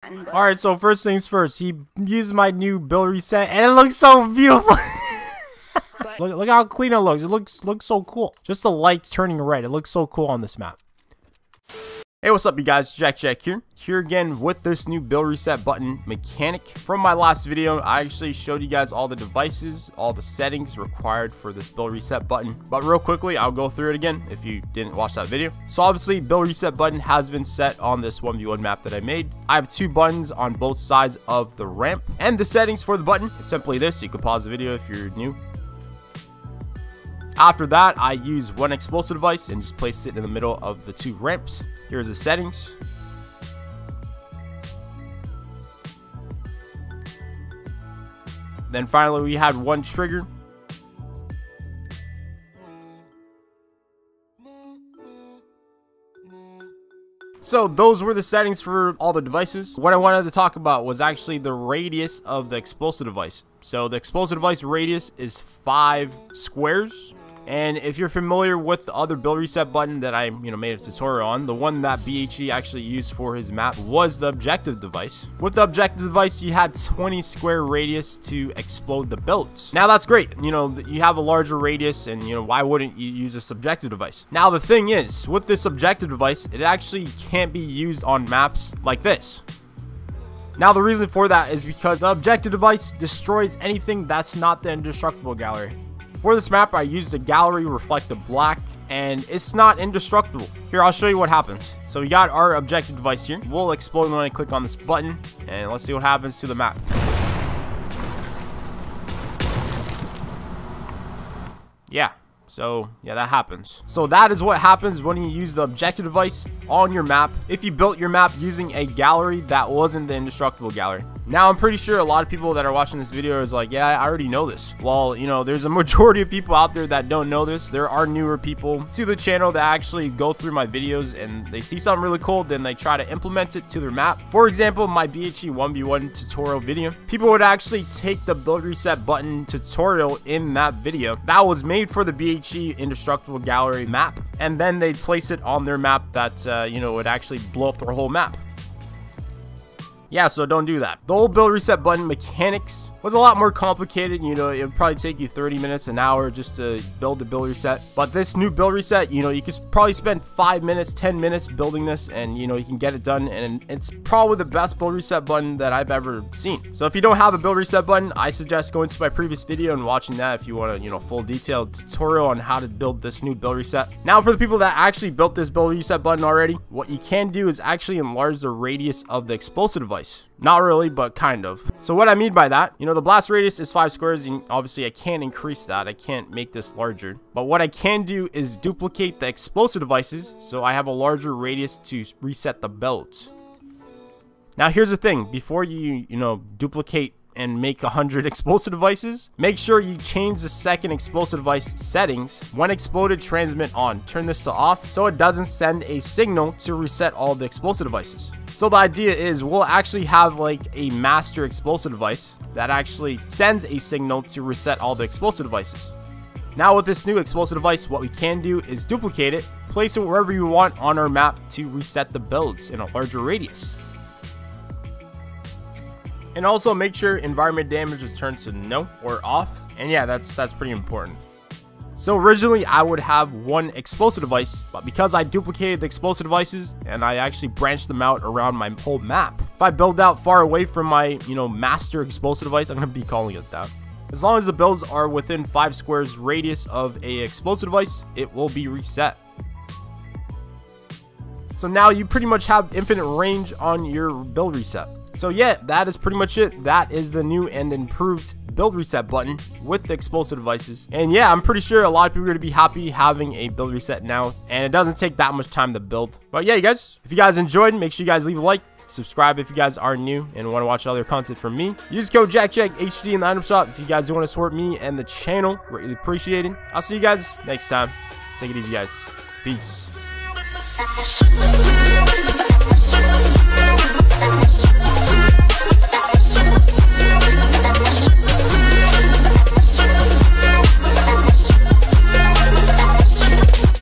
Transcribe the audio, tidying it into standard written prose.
button. Alright, so first things first, he used my new build reset, and it looks so beautiful. Look how clean it looks. It looks so cool. Just the lights turning red. It looks so cool on this map. Hey, what's up, you guys? Jackjackhd here again with this new build reset button mechanic. From my last video, I actually showed you guys all the devices, all the settings required for this build reset button. But real quickly, I'll go through it again if you didn't watch that video. So obviously, build reset button has been set on this 1v1 map that I made. I have two buttons on both sides of the ramp. And the settings for the button is simply this. You can pause the video if you're new. After that, I use one explosive device and just place it in the middle of the two ramps. Here's the settings. Then finally, we had one trigger. So those were the settings for all the devices. What I wanted to talk about was actually the radius of the explosive device. So the explosive device radius is 5 squares. And if you're familiar with the other build reset button that I made a tutorial on, the one that BHE actually used for his map was the objective device. With the objective device, you had 20 square radius to explode the builds. Now that's great. You have a larger radius, and why wouldn't you use a subjective device? Now the thing is, with this objective device, it actually can't be used on maps like this. Now the reason for that is because the objective device destroys anything that's not the indestructible gallery. For this map, I used a gallery reflective black, and it's not indestructible. Here, I'll show you what happens. So we got our objective device here. We'll explode when I click on this button, and let's see what happens to the map. Yeah, that happens. So that is what happens when you use the objective device on your map if you built your map using a gallery that wasn't the indestructible gallery. Now, I'm pretty sure a lot of people that are watching this video is like, yeah, I already know this. Well, there's a majority of people out there that don't know this. There are newer people to the channel that actually go through my videos and they see something really cool, then they try to implement it to their map. For example, my BHE 1v1 tutorial video, people would actually take the build reset button tutorial in that video that was made for the BHE indestructible gallery map, and then they'd place it on their map that, would actually blow up their whole map. Yeah, so don't do that. The whole build reset button mechanics was a lot more complicated. It would probably take you 30 minutes, an hour just to build the build reset. But this new build reset, you can probably spend 5 minutes, 10 minutes building this, and you can get it done. And it's probably the best build reset button that I've ever seen. So if you don't have a build reset button, I suggest going to my previous video and watching that if you want a full detailed tutorial on how to build this new build reset. Now, for the people that actually built this build reset button already, what you can do is actually enlarge the radius of the explosive device. Not really, but kind of. So what I mean by that, the blast radius is 5 squares, and obviously I can't increase that. I can't make this larger. But what I can do is duplicate the explosive devices, so I have a larger radius to reset the builds. Now here's the thing, before you, duplicate and make 100 explosive devices, make sure you change the second explosive device settings. When exploded, transmit on. Turn this to off so it doesn't send a signal to reset all the explosive devices. So the idea is we'll actually have like a master explosive device that actually sends a signal to reset all the explosive devices. Now with this new explosive device, what we can do is duplicate it, place it wherever you want on our map to reset the builds in a larger radius. And also make sure environment damage is turned to no or off. And yeah, that's pretty important. So originally I would have one explosive device, but because I duplicated the explosive devices and I actually branched them out around my whole map, if I build out far away from my, master explosive device, I'm going to be calling it that. As long as the builds are within 5 squares radius of a explosive device, it will be reset. So now you pretty much have infinite range on your build reset. So yeah, that is pretty much it. That is the new and improved build reset button with the explosive devices. And yeah, I'm pretty sure a lot of people are going to be happy having a build reset now, and it doesn't take that much time to build. But yeah, you guys, if you guys enjoyed, make sure you guys leave a like, subscribe if you guys are new and want to watch other content from me. Use code Jackjackhd in the item shop if you guys want to support me and the channel. Greatly appreciated. I'll see you guys next time. Take it easy, guys. Peace.